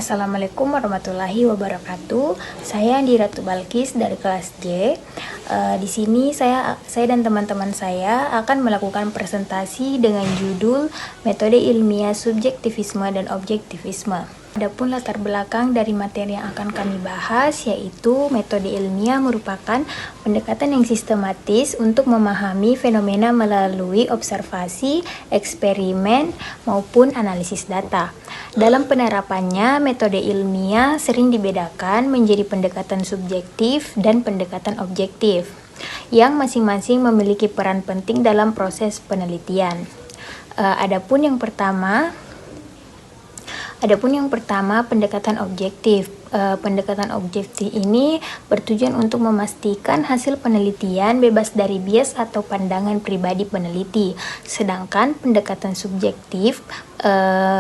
Assalamualaikum warahmatullahi wabarakatuh. Saya Andi Ratu Balkis dari kelas J. Di sini saya dan teman-teman saya akan melakukan presentasi dengan judul Metode Ilmiah Subjektivisme dan Objektivisme. Adapun latar belakang dari materi yang akan kami bahas yaitu metode ilmiah merupakan pendekatan yang sistematis untuk memahami fenomena melalui observasi, eksperimen, maupun analisis data. Dalam penerapannya, metode ilmiah sering dibedakan menjadi pendekatan subjektif dan pendekatan objektif, yang masing-masing memiliki peran penting dalam proses penelitian. Adapun yang pertama, pendekatan objektif. Pendekatan objektif ini bertujuan untuk memastikan hasil penelitian bebas dari bias atau pandangan pribadi peneliti. Sedangkan pendekatan subjektif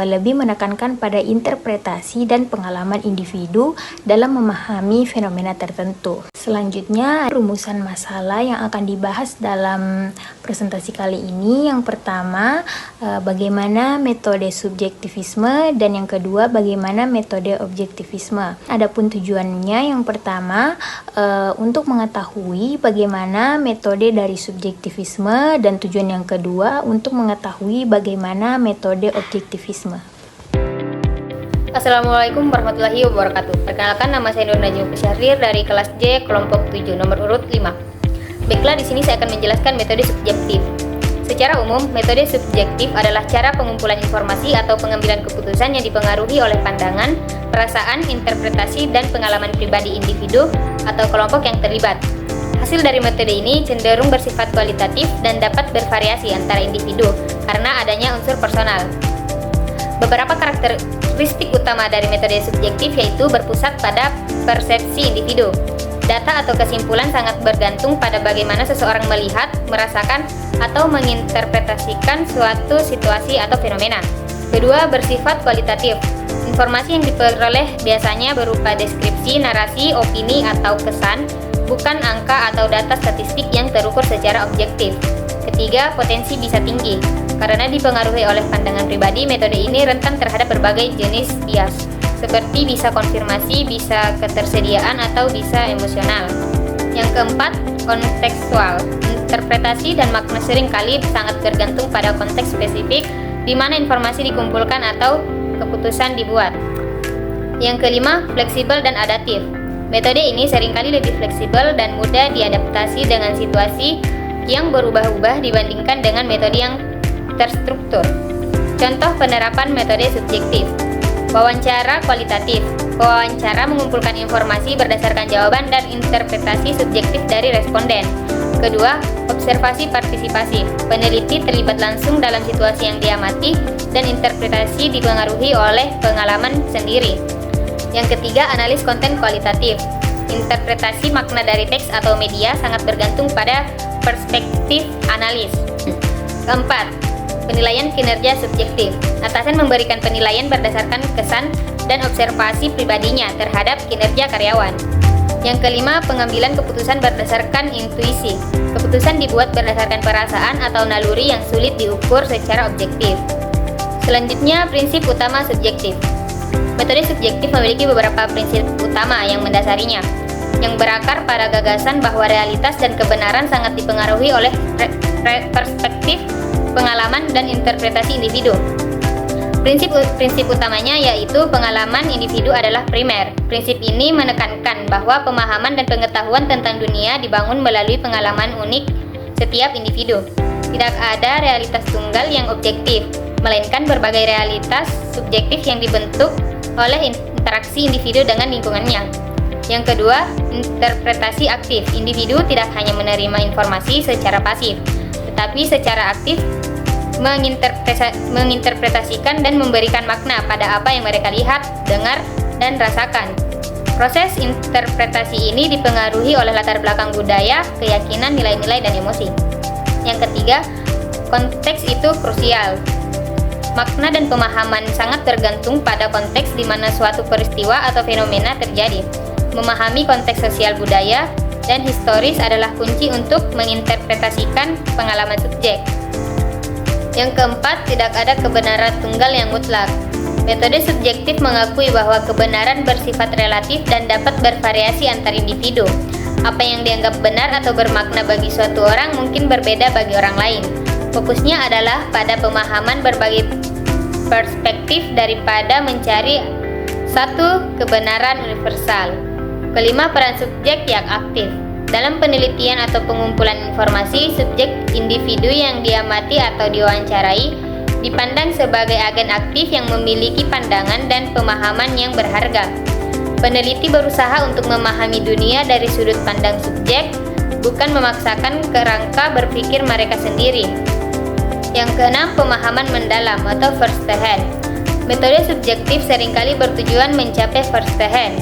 lebih menekankan pada interpretasi dan pengalaman individu dalam memahami fenomena tertentu. Selanjutnya, rumusan masalah yang akan dibahas dalam presentasi kali ini. Yang pertama, bagaimana metode subjektivisme, dan yang kedua, bagaimana metode objektivisme. Adapun tujuannya, yang pertama, untuk mengetahui bagaimana metode dari subjektivisme, dan tujuan yang kedua, untuk mengetahui bagaimana metode objektivisme. Assalamualaikum warahmatullahi wabarakatuh. Perkenalkan, nama saya Nur Najwa Syahrir dari kelas J kelompok 7 nomor urut 5. Baiklah, di sini saya akan menjelaskan metode subjektif. Secara umum, metode subjektif adalah cara pengumpulan informasi atau pengambilan keputusan yang dipengaruhi oleh pandangan, perasaan, interpretasi, dan pengalaman pribadi individu atau kelompok yang terlibat. Hasil dari metode ini cenderung bersifat kualitatif dan dapat bervariasi antara individu karena adanya unsur personal. Beberapa karakteristik utama dari metode subjektif yaitu berpusat pada persepsi individu. Data atau kesimpulan sangat bergantung pada bagaimana seseorang melihat, merasakan, atau menginterpretasikan suatu situasi atau fenomena. Kedua, bersifat kualitatif. Informasi yang diperoleh biasanya berupa deskripsi, narasi, opini, atau kesan, bukan angka atau data statistik yang terukur secara objektif. Ketiga, potensi bisa tinggi. Karena dipengaruhi oleh pandangan pribadi, metode ini rentan terhadap berbagai jenis bias, seperti bisa konfirmasi, bisa ketersediaan, atau bisa emosional. Yang keempat, kontekstual. Interpretasi dan makna seringkali sangat bergantung pada konteks spesifik di mana informasi dikumpulkan atau keputusan dibuat. Yang kelima, fleksibel dan adaptif. Metode ini seringkali lebih fleksibel dan mudah diadaptasi dengan situasi yang berubah-ubah dibandingkan dengan metode yang terstruktur. Contoh penerapan metode subjektif. Wawancara kualitatif. Wawancara mengumpulkan informasi berdasarkan jawaban dan interpretasi subjektif dari responden. Kedua, observasi partisipasi. Peneliti terlibat langsung dalam situasi yang diamati dan interpretasi dipengaruhi oleh pengalaman sendiri. Yang ketiga, analis konten kualitatif. Interpretasi makna dari teks atau media sangat bergantung pada perspektif analis. Keempat, penilaian kinerja subjektif. Atasan memberikan penilaian berdasarkan kesan dan observasi pribadinya terhadap kinerja karyawan. Yang kelima, pengambilan keputusan berdasarkan intuisi. Keputusan dibuat berdasarkan perasaan atau naluri yang sulit diukur secara objektif. Selanjutnya, prinsip utama subjektif. Metode subjektif memiliki beberapa prinsip utama yang mendasarinya, yang berakar pada gagasan bahwa realitas dan kebenaran sangat dipengaruhi oleh perspektif, pengalaman, dan interpretasi individu. Prinsip utamanya yaitu pengalaman individu adalah primer. Prinsip ini menekankan bahwa pemahaman dan pengetahuan tentang dunia dibangun melalui pengalaman unik setiap individu. Tidak ada realitas tunggal yang objektif, melainkan berbagai realitas subjektif yang dibentuk oleh interaksi individu dengan lingkungannya. Yang kedua, interpretasi aktif. Individu tidak hanya menerima informasi secara pasif, tetapi secara aktif menginterpretasikan dan memberikan makna pada apa yang mereka lihat, dengar, dan rasakan. Proses interpretasi ini dipengaruhi oleh latar belakang budaya, keyakinan, nilai-nilai, dan emosi. Yang ketiga, konteks itu krusial. Makna dan pemahaman sangat tergantung pada konteks di mana suatu peristiwa atau fenomena terjadi. Memahami konteks sosial budaya dan historis adalah kunci untuk menginterpretasikan pengalaman subjek. Yang keempat, tidak ada kebenaran tunggal yang mutlak. Metode subjektif mengakui bahwa kebenaran bersifat relatif dan dapat bervariasi antar individu. Apa yang dianggap benar atau bermakna bagi suatu orang mungkin berbeda bagi orang lain. Fokusnya adalah pada pemahaman berbagai perspektif daripada mencari satu kebenaran universal. Kelima, peran subjek yang aktif. Dalam penelitian atau pengumpulan informasi, subjek individu yang diamati atau diwawancarai dipandang sebagai agen aktif yang memiliki pandangan dan pemahaman yang berharga. Peneliti berusaha untuk memahami dunia dari sudut pandang subjek, bukan memaksakan kerangka berpikir mereka sendiri. Yang keenam, pemahaman mendalam atau first hand. Metode subjektif seringkali bertujuan mencapai first hand,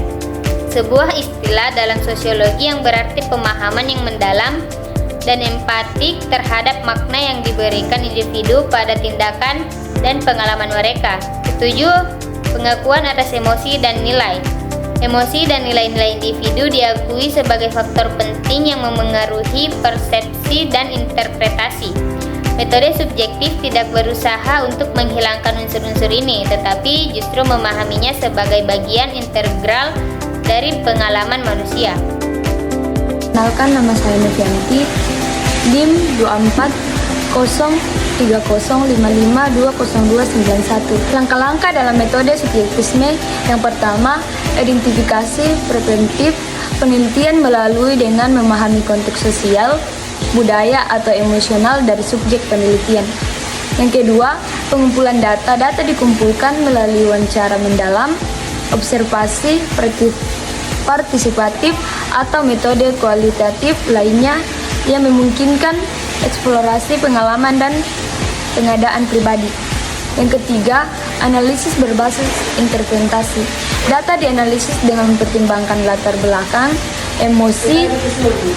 sebuah istilah dalam sosiologi yang berarti pemahaman yang mendalam dan empatik terhadap makna yang diberikan individu pada tindakan dan pengalaman mereka. Ketujuh, pengakuan atas emosi dan nilai. Emosi dan nilai-nilai individu diakui sebagai faktor penting yang memengaruhi persepsi dan interpretasi. Metode subjektif tidak berusaha untuk menghilangkan unsur-unsur ini, tetapi justru memahaminya sebagai bagian integral dari pengalaman manusia. Kenalkan, nama saya Novianti, NIM 240305520291. Langkah-langkah dalam metode subjektisme: yang pertama, identifikasi preventif, penelitian melalui dengan memahami konteks sosial, budaya atau emosional dari subjek penelitian. Yang kedua, pengumpulan data. Data dikumpulkan melalui wawancara mendalam, observasi partisipatif atau metode kualitatif lainnya yang memungkinkan eksplorasi pengalaman dan pengadaan pribadi. Yang ketiga, analisis berbasis interpretasi. Data dianalisis dengan mempertimbangkan latar belakang, emosi,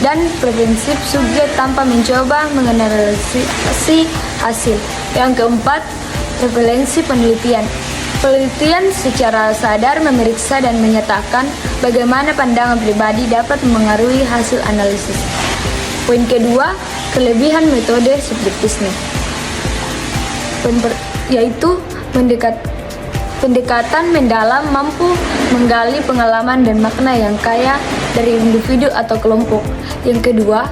dan preferensi subjek tanpa mencoba menganalisis hasil. Yang keempat, referensi penelitian. Penelitian secara sadar memeriksa dan menyatakan bagaimana pandangan pribadi dapat memengaruhi hasil analisis. Poin kedua, kelebihan metode subjektisme, yaitu pendekatan mendalam, mampu menggali pengalaman dan makna yang kaya dari individu atau kelompok. Yang kedua,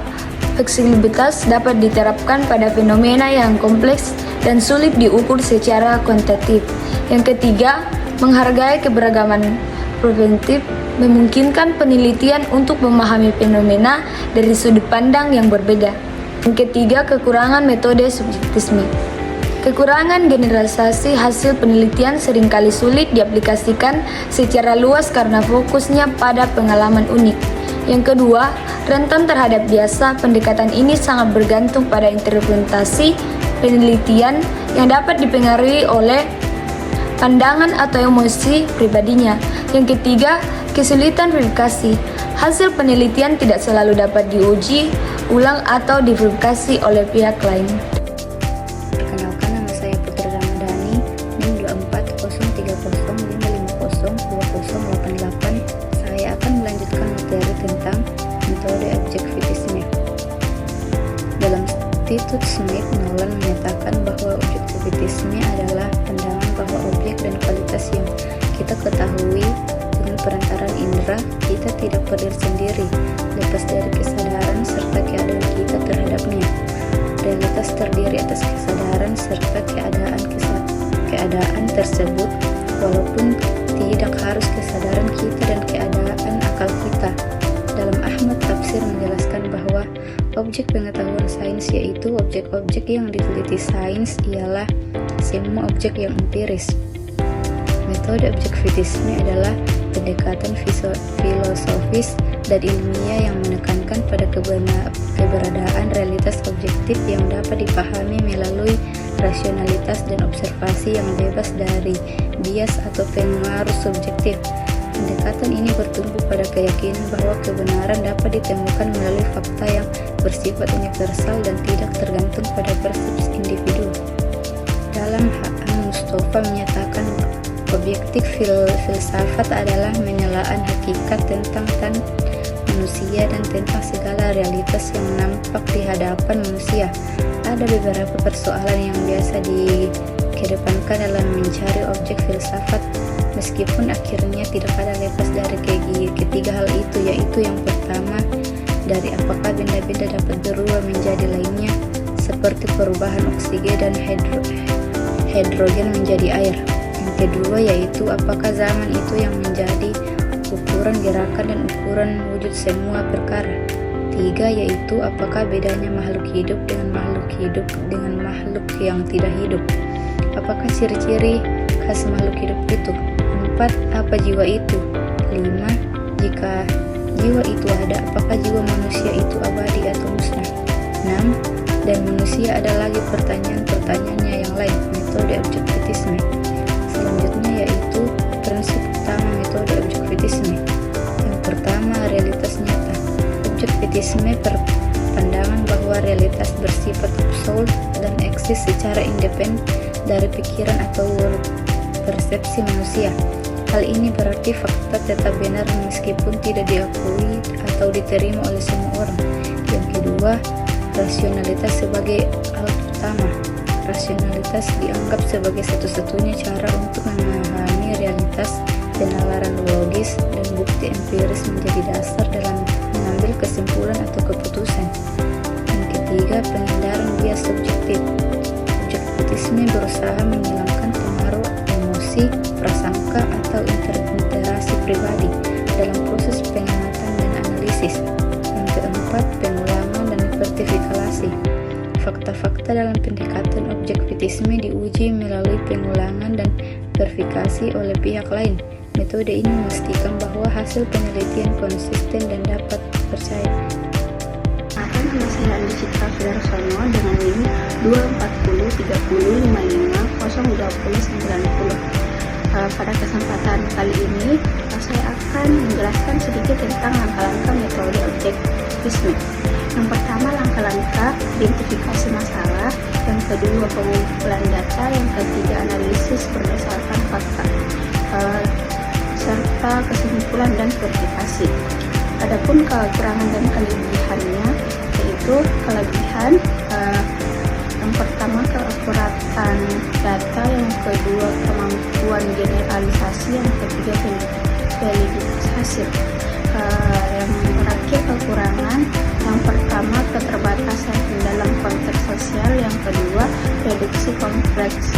fleksibilitas dapat diterapkan pada fenomena yang kompleks dan sulit diukur secara kuantitatif. Yang ketiga, menghargai keberagaman preventif, memungkinkan penelitian untuk memahami fenomena dari sudut pandang yang berbeda. Yang ketiga, kekurangan metode subjektisme. Kekurangan generalisasi hasil penelitian seringkali sulit diaplikasikan secara luas karena fokusnya pada pengalaman unik. Yang kedua, rentan terhadap biasa. Pendekatan ini sangat bergantung pada interpretasi penelitian yang dapat dipengaruhi oleh pandangan atau emosi pribadinya. Yang ketiga, kesulitan verifikasi. Hasil penelitian tidak selalu dapat diuji ulang atau diverifikasi oleh pihak lain. Perkenalkan, nama saya Putri Ramadhani, NIM 240305202088. Saya akan melanjutkan materi tentang metode objektivitisme. Dalam Statute Smith, Nolan menyatakan bahwa objektivitisme adalah pandangan bahwa objek dan kualitas yang kita ketahui dengan perantaraan indera kita tidak berdiri sendiri, lepas dari kesadaran serta keadaan kita terhadapnya. Realitas terdiri atas kesadaran serta keadaan tersebut, walaupun tidak harus kesadaran kita dan keadaan akal kita. Dalam Ahmad Tafsir menjelaskan bahwa objek pengetahuan sains, yaitu objek-objek yang diteliti sains, ialah semua objek yang empiris. Metode objektivitisme adalah pendekatan filosofis dan ilmiah yang menekankan pada keberadaan realitas objektif yang dapat dipahami melalui rasionalitas dan observasi yang bebas dari bias atau pengaruh subjektif. Pendekatan ini bertumbuh pada keyakinan bahwa kebenaran dapat ditemukan melalui fakta yang bersifat universal dan tidak tergantung pada persepsi individu. Dalam Mustafa menyatakan objektif filsafat adalah menelaan hakikat tentang manusia dan tentang segala realitas yang nampak di hadapan manusia. Ada beberapa persoalan yang biasa dikedepankan dalam mencari objek filsafat, meskipun akhirnya tidak ada lepas dari ketiga hal itu, yaitu yang pertama, dari apakah benda-benda dapat berubah menjadi lainnya, seperti perubahan oksigen dan hidrogen menjadi air. Yang kedua yaitu apakah zaman itu yang menjadi ukuran gerakan dan ukuran wujud semua perkara. Tiga yaitu apakah bedanya makhluk hidup dengan makhluk yang tidak hidup. Apakah ciri-ciri khas makhluk hidup itu? 4. Apa jiwa itu? 5. Jika jiwa itu ada, apakah jiwa manusia itu abadi atau musnah? 6. Dan manusia ada lagi pertanyaannya yang lain, metode objektivisme. Selanjutnya yaitu prinsip utama metode objektivisme. Yang pertama, realitas nyata. Objektivisme berpandangan bahwa realitas bersifat absolut dan eksis secara independen dari pikiran atau persepsi manusia. Hal ini berarti fakta tetap benar meskipun tidak diakui atau diterima oleh semua orang. Yang kedua, rasionalitas sebagai alat utama. Rasionalitas dianggap sebagai satu-satunya cara untuk memahami realitas. Penalaran logis dan bukti empiris menjadi dasar dalam mengambil kesimpulan atau keputusan. Yang ketiga, penghindaran bias subjektif. Objektivisme berusaha menghilangkan pengaruh emosi, prasangka, atau interpretasi pribadi dalam proses pengamatan dan analisis. Yang keempat, pengulangan dan verifikasi. Fakta-fakta dalam pendekatan objektivisme diuji melalui pengulangan dan verifikasi oleh pihak lain. Metode ini memastikan bahwa hasil penelitian konsisten dan dapat dipercaya. Nama saya Andi Citra Sudarsono dengan NIM 24030550209. Pada kesempatan kali ini saya akan menjelaskan sedikit tentang langkah-langkah metode objektivisme. Yang pertama, langkah-langkah identifikasi masalah. Yang kedua, pengumpulan data. Yang ketiga, analisis berdasarkan fakta, serta kesimpulan dan verifikasi. Adapun kekurangan dan kelebihannya, yaitu kelebihan yang pertama keakuratan data, yang kedua kemampuan generalisasi, yang ketiga validitas hasil. Yang terakhir kekurangan, yang pertama keterbatasan dalam konteks sosial, yang kedua reduksi kompleks